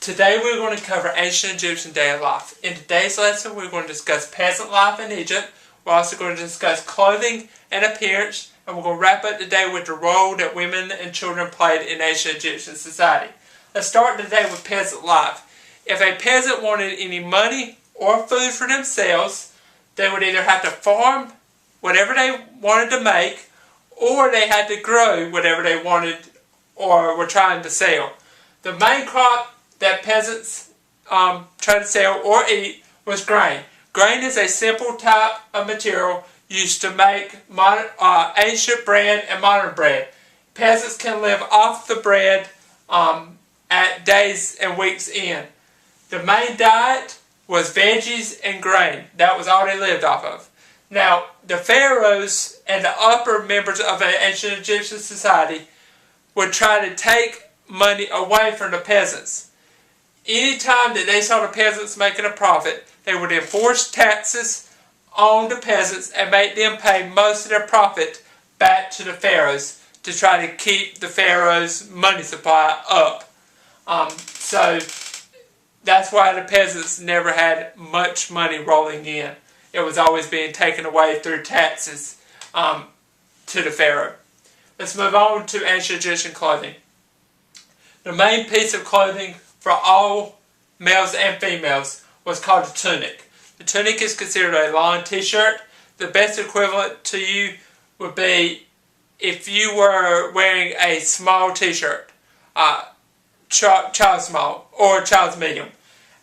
Today we're going to cover ancient Egyptian daily life. In today's lesson we're going to discuss peasant life in Egypt. We're also going to discuss clothing and appearance, and we're going to wrap up today with the role that women and children played in ancient Egyptian society. Let's start today with peasant life. If a peasant wanted any money or food for themselves, they would either have to farm whatever they wanted to make, or they had to grow whatever they wanted or were trying to sell. The main crop that peasants tried to sell or eat was grain. Grain is a simple type of material used to make ancient bread and modern bread. Peasants can live off the bread at days and weeks in. The main diet was veggies and grain. That was all they lived off of. Now, the pharaohs and the upper members of an ancient Egyptian society would try to take money away from the peasants. Anytime that they saw the peasants making a profit, they would enforce taxes on the peasants and make them pay most of their profit back to the pharaohs to try to keep the pharaohs' money supply up. So that's why the peasants never had much money rolling in. It was always being taken away through taxes to the pharaoh. Let's move on to ancient Egyptian clothing. The main piece of clothing for all males and females was called a tunic. The tunic is considered a long t-shirt. The best equivalent to you would be if you were wearing a small t-shirt, child small or child's medium,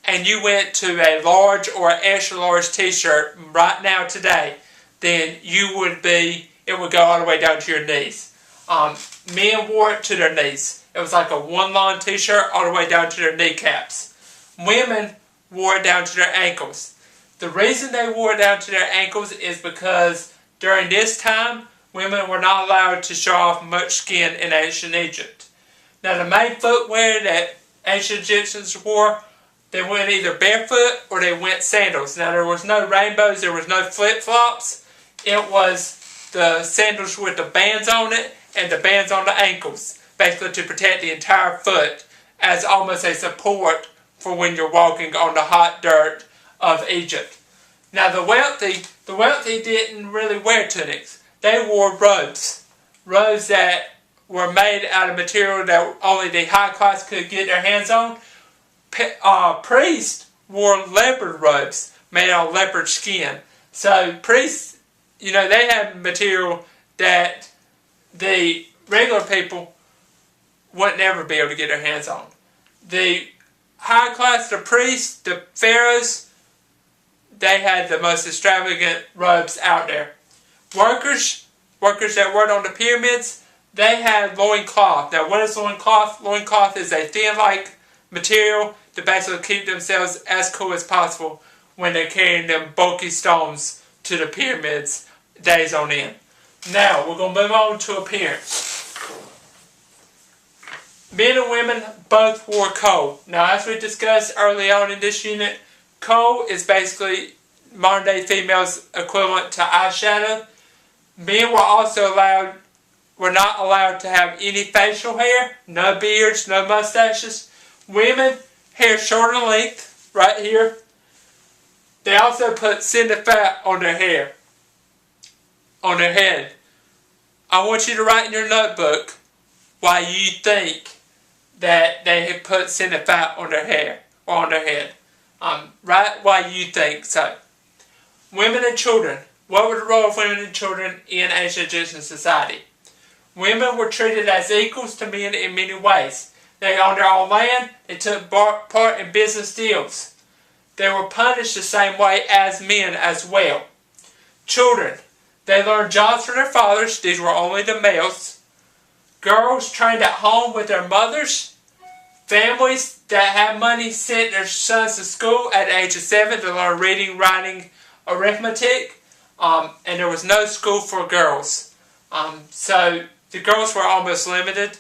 and you went to a large or extra large t-shirt right now today, then it would go all the way down to your knees. Men wore it to their knees. It was like a one long t-shirt all the way down to their kneecaps. Women wore it down to their ankles. The reason they wore it down to their ankles is because during this time, women were not allowed to show off much skin in ancient Egypt. Now the main footwear that ancient Egyptians wore, they went either barefoot or they went sandals. Now there was no rainbows, there was no flip-flops. It was the sandals with the bands on it and the bands on the ankles, basically to protect the entire foot as almost a support for when you're walking on the hot dirt of Egypt. Now the wealthy didn't really wear tunics. They wore robes. Robes that were made out of material that only the high class could get their hands on. Priests wore leopard robes made out of leopard skin. So priests, they had material that the regular people would never be able to get their hands on. The high class, the priests, the pharaohs, they had the most extravagant robes out there. Workers that worked on the pyramids, they had loincloth. Now what is loincloth? Loincloth is a thin-like material to basically keep themselves as cool as possible when they're carrying them bulky stones to the pyramids days on end. Now we're going to move on to appearance. Men and women both wore kohl. Now as we discussed early on in this unit, kohl is basically modern day females equivalent to eyeshadow. Men were not allowed to have any facial hair, no beards, no mustaches. Women, hair short in length, right here. They also put cinder fat on their hair, on their head. I want you to write in your notebook why you think that they had put cinder fat on their hair or on their head. Write why you think so. Women and children. What was the role of women and children in ancient Egyptian society? Women were treated as equals to men in many ways. They owned their own land. They took part in business deals. They were punished the same way as men as well. Children. They learned jobs from their fathers. These were only the males. Girls trained at home with their mothers. Families that had money sent their sons to school at the age of 7 to learn reading, writing, arithmetic. And there was no school for girls. So the girls were almost limited.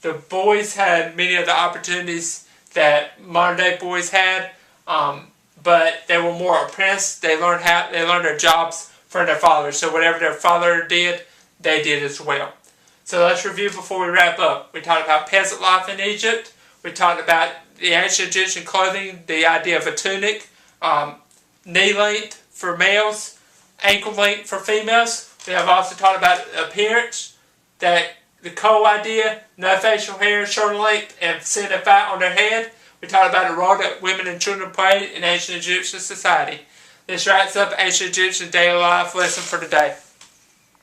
The boys had many of the opportunities that modern day boys had, but they were more apprenticed. They learned their jobs from their fathers. So whatever their father did, they did as well. So let's review before we wrap up. We talked about peasant life in Egypt. We talked about the ancient Egyptian clothing, the idea of a tunic, knee length for males, ankle length for females. We have also talked about appearance, that the coal idea, no facial hair, shoulder length, and thin fat on their head. We talked about the role that women and children played in ancient Egyptian society. This wraps up Ancient Egyptian Daily Life lesson for today.